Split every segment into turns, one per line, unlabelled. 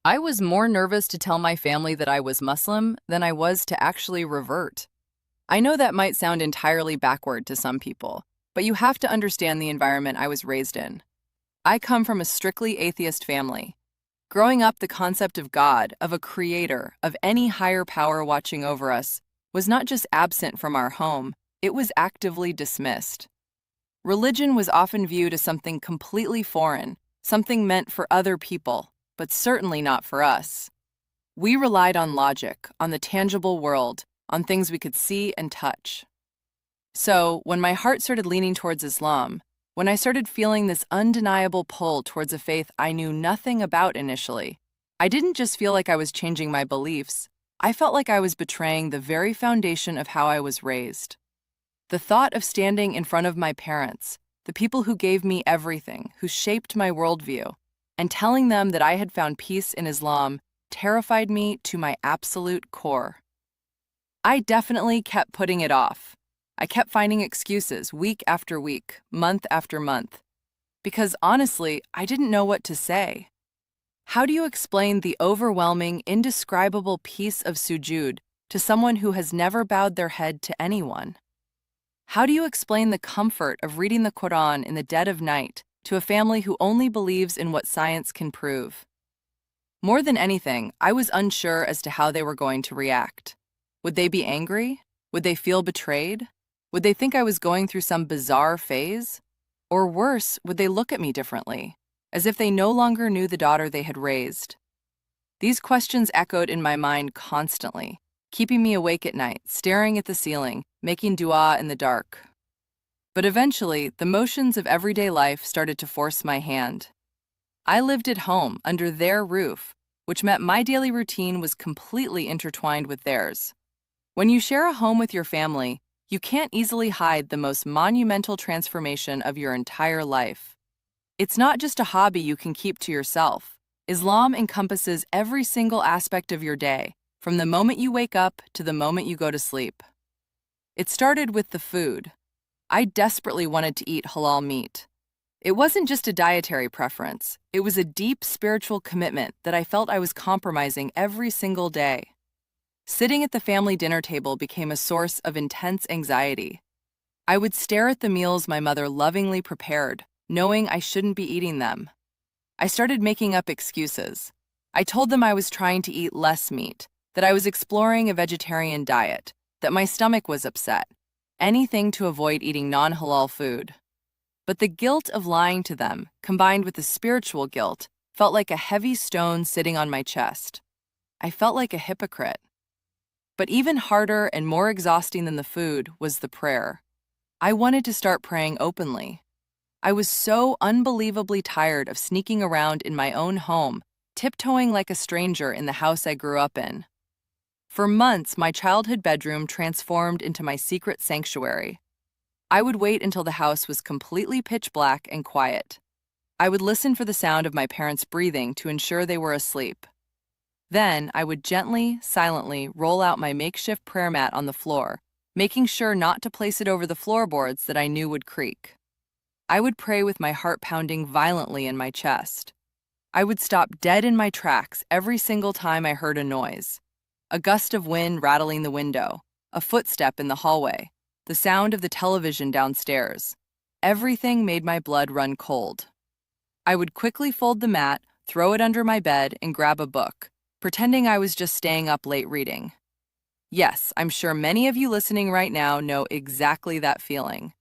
I was more nervous to tell my family that I was Muslim than I was to actually revert. I know that might sound entirely backward to some people, but you have to understand the environment I was raised in. I come from a strictly atheist family. Growing up, the concept of God, of a creator, of any higher power watching over us, was not just absent from our home, it was actively dismissed. Religion was often viewed as something completely foreign, something meant for other people, but certainly not for us. We relied on logic, on the tangible world, on things we could see and touch. So, when my heart started leaning towards Islam, when I started feeling this undeniable pull towards a faith I knew nothing about initially, I didn't just feel like I was changing my beliefs, I felt like I was betraying the very foundation of how I was raised. The thought of standing in front of my parents, the people who gave me everything, who shaped my worldview, and telling them that I had found peace in Islam terrified me to my absolute core. I definitely kept putting it off. I kept finding excuses week after week, month after month, because honestly, I didn't know what to say. How do you explain the overwhelming, indescribable peace of sujud to someone who has never bowed their head to anyone? How do you explain the comfort of reading the Quran in the dead of night to a family who only believes in what science can prove? More than anything, I was unsure as to how they were going to react. Would they be angry? Would they feel betrayed? Would they think I was going through some bizarre phase? Or worse, would they look at me differently, as if they no longer knew the daughter they had raised? These questions echoed in my mind constantly, keeping me awake at night, staring at the ceiling, making dua in the dark. But eventually, the motions of everyday life started to force my hand. I lived at home, under their roof, which meant my daily routine was completely intertwined with theirs. When you share a home with your family, you can't easily hide the most monumental transformation of your entire life. It's not just a hobby you can keep to yourself. Islam encompasses every single aspect of your day, from the moment you wake up to the moment you go to sleep. It started with the food. I desperately wanted to eat halal meat. It wasn't just a dietary preference, it was a deep spiritual commitment that I felt I was compromising every single day. Sitting at the family dinner table became a source of intense anxiety. I would stare at the meals my mother lovingly prepared, knowing I shouldn't be eating them. I started making up excuses. I told them I was trying to eat less meat, that I was exploring a vegetarian diet, that my stomach was upset, anything to avoid eating non-halal food. But the guilt of lying to them, combined with the spiritual guilt, felt like a heavy stone sitting on my chest. I felt like a hypocrite. But even harder and more exhausting than the food was the prayer. I wanted to start praying openly. I was so unbelievably tired of sneaking around in my own home, tiptoeing like a stranger in the house I grew up in. For months, my childhood bedroom transformed into my secret sanctuary. I would wait until the house was completely pitch black and quiet. I would listen for the sound of my parents breathing to ensure they were asleep. Then, I would gently, silently roll out my makeshift prayer mat on the floor, making sure not to place it over the floorboards that I knew would creak. I would pray with my heart pounding violently in my chest. I would stop dead in my tracks every single time I heard a noise. A gust of wind rattling the window, a footstep in the hallway, the sound of the television downstairs. Everything made my blood run cold. I would quickly fold the mat, throw it under my bed, and grab a book, pretending I was just staying up late reading. Yes, I'm sure many of you listening right now know exactly that feeling.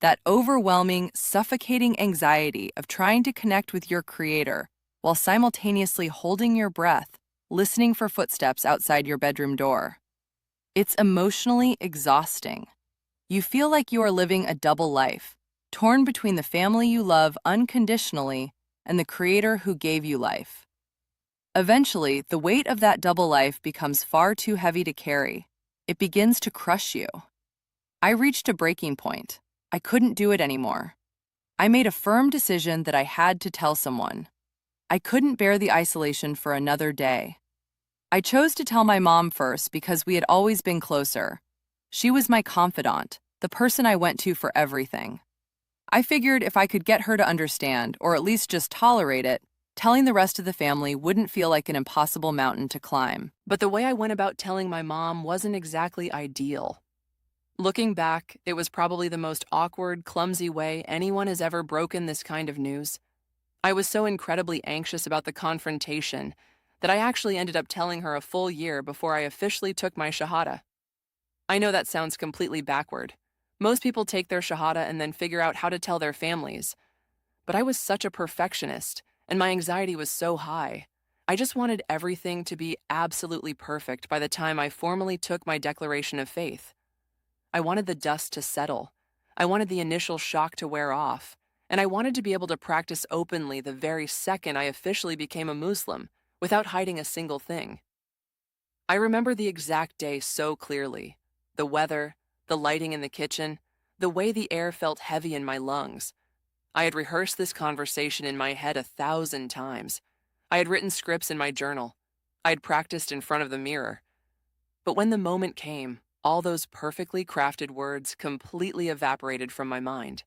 That overwhelming, suffocating anxiety of trying to connect with your creator while simultaneously holding your breath, listening for footsteps outside your bedroom door. It's emotionally exhausting. You feel like you are living a double life, torn between the family you love unconditionally and the creator who gave you life. Eventually, the weight of that double life becomes far too heavy to carry. It begins to crush you. I reached a breaking point. I couldn't do it anymore. I made a firm decision that I had to tell someone. I couldn't bear the isolation for another day. I chose to tell my mom first because we had always been closer. She was my confidant, the person I went to for everything. I figured if I could get her to understand, or at least just tolerate it, Telling the rest of the family wouldn't feel like an impossible mountain to climb. But the way I went about telling my mom wasn't exactly ideal. Looking back, it was probably the most awkward, clumsy way anyone has ever broken this kind of news. I was so incredibly anxious about the confrontation that I actually ended up telling her a full year before I officially took my Shahada. I know that sounds completely backward. Most people take their Shahada and then figure out how to tell their families. But I was such a perfectionist, and my anxiety was so high. I just wanted everything to be absolutely perfect by the time I formally took my declaration of faith. I wanted the dust to settle. I wanted the initial shock to wear off. And I wanted to be able to practice openly the very second I officially became a Muslim, without hiding a single thing. I remember the exact day so clearly. The weather, the lighting in the kitchen, the way the air felt heavy in my lungs. I had rehearsed this conversation in my head 1,000 times. I had written scripts in my journal. I had practiced in front of the mirror. But when the moment came, all those perfectly crafted words completely evaporated from my mind.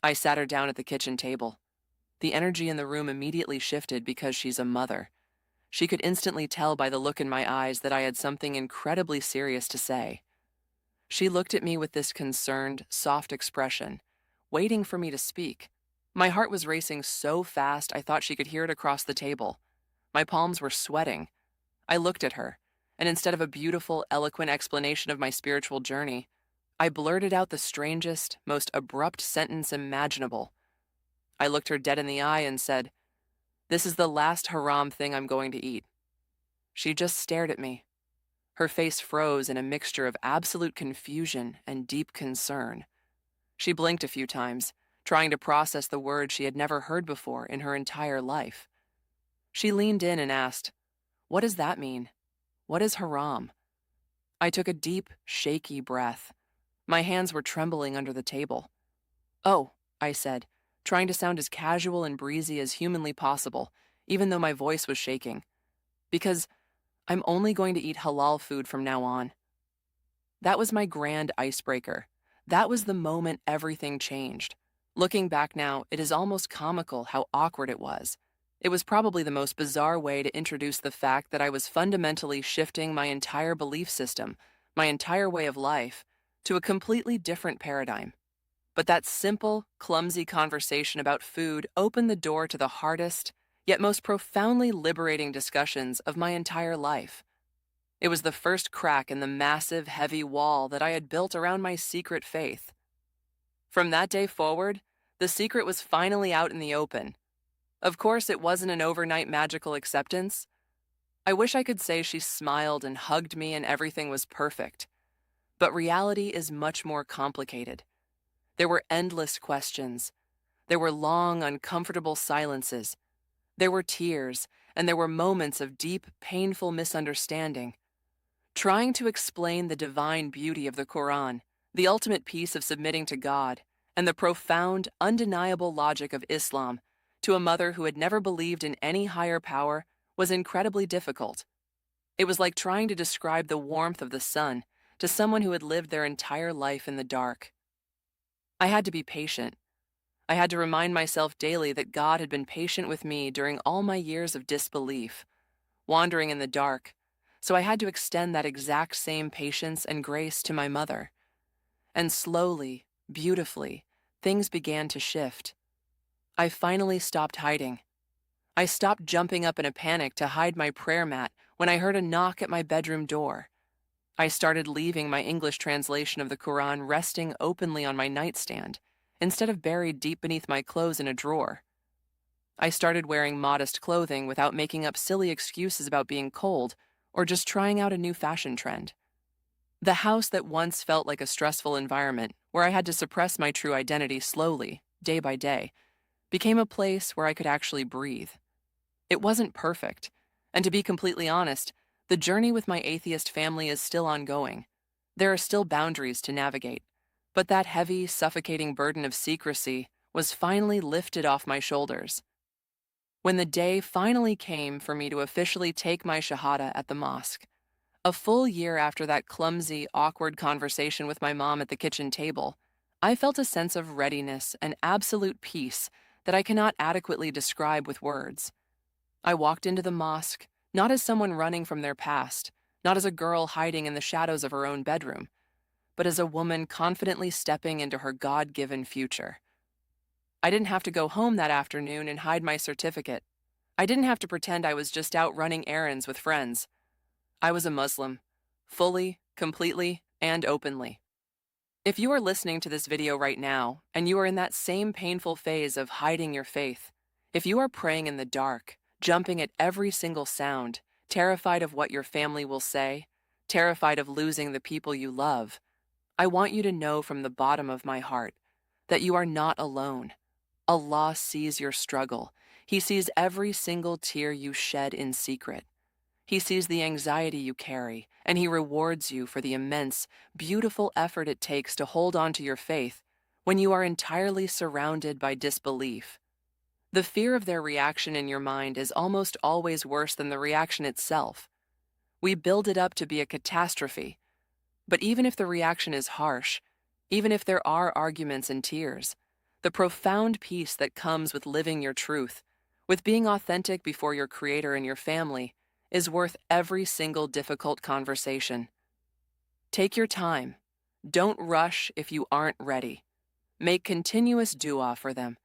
I sat her down at the kitchen table. The energy in the room immediately shifted because she's a mother. She could instantly tell by the look in my eyes that I had something incredibly serious to say. She looked at me with this concerned, soft expression, waiting for me to speak. My heart was racing so fast I thought she could hear it across the table. My palms were sweating. I looked at her, and instead of a beautiful, eloquent explanation of my spiritual journey, I blurted out the strangest, most abrupt sentence imaginable. I looked her dead in the eye and said, "This is the last haram thing I'm going to eat." She just stared at me. Her face froze in a mixture of absolute confusion and deep concern. She blinked a few times, trying to process the words she had never heard before in her entire life. She leaned in and asked, "What does that mean? What is haram?" I took a deep, shaky breath. My hands were trembling under the table. "Oh," I said, trying to sound as casual and breezy as humanly possible, even though my voice was shaking. "Because I'm only going to eat halal food from now on." That was my grand icebreaker. That was the moment everything changed. Looking back now, it is almost comical how awkward it was. It was probably the most bizarre way to introduce the fact that I was fundamentally shifting my entire belief system, my entire way of life, to a completely different paradigm. But that simple, clumsy conversation about food opened the door to the hardest, yet most profoundly liberating discussions of my entire life. It was the first crack in the massive, heavy wall that I had built around my secret faith. From that day forward, the secret was finally out in the open. Of course, it wasn't an overnight magical acceptance. I wish I could say she smiled and hugged me and everything was perfect. But reality is much more complicated. There were endless questions. There were long, uncomfortable silences. There were tears, and there were moments of deep, painful misunderstanding. Trying to explain the divine beauty of the Quran, the ultimate peace of submitting to God, and the profound, undeniable logic of Islam to a mother who had never believed in any higher power was incredibly difficult. It was like trying to describe the warmth of the sun to someone who had lived their entire life in the dark. I had to be patient. I had to remind myself daily that God had been patient with me during all my years of disbelief, wandering in the dark, so I had to extend that exact same patience and grace to my mother. And slowly, beautifully, things began to shift. I finally stopped hiding. I stopped jumping up in a panic to hide my prayer mat when I heard a knock at my bedroom door. I started leaving my English translation of the Quran resting openly on my nightstand, instead of buried deep beneath my clothes in a drawer. I started wearing modest clothing without making up silly excuses about being cold or just trying out a new fashion trend. The house that once felt like a stressful environment, where I had to suppress my true identity slowly, day by day, became a place where I could actually breathe. It wasn't perfect, and to be completely honest, the journey with my atheist family is still ongoing. There are still boundaries to navigate, but that heavy, suffocating burden of secrecy was finally lifted off my shoulders. When the day finally came for me to officially take my Shahada at the mosque, a full year after that clumsy, awkward conversation with my mom at the kitchen table, I felt a sense of readiness and absolute peace that I cannot adequately describe with words. I walked into the mosque, not as someone running from their past, not as a girl hiding in the shadows of her own bedroom, but as a woman confidently stepping into her God-given future. I didn't have to go home that afternoon and hide my certificate. I didn't have to pretend I was just out running errands with friends. I was a Muslim, fully, completely, and openly. If you are listening to this video right now, and you are in that same painful phase of hiding your faith, if you are praying in the dark, jumping at every single sound, terrified of what your family will say, terrified of losing the people you love, I want you to know from the bottom of my heart that you are not alone. Allah sees your struggle. He sees every single tear you shed in secret. He sees the anxiety you carry, and He rewards you for the immense, beautiful effort it takes to hold on to your faith when you are entirely surrounded by disbelief. The fear of their reaction in your mind is almost always worse than the reaction itself. We build it up to be a catastrophe, but even if the reaction is harsh, even if there are arguments and tears, the profound peace that comes with living your truth, with being authentic before your Creator and your family, is worth every single difficult conversation. Take your time. Don't rush if you aren't ready. Make continuous dua for them,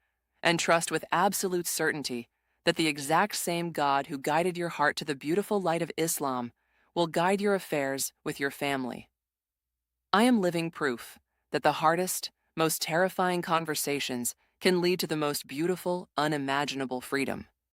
and trust with absolute certainty that the exact same God who guided your heart to the beautiful light of Islam will guide your affairs with your family. I am living proof that the hardest, most terrifying conversations can lead to the most beautiful, unimaginable freedom.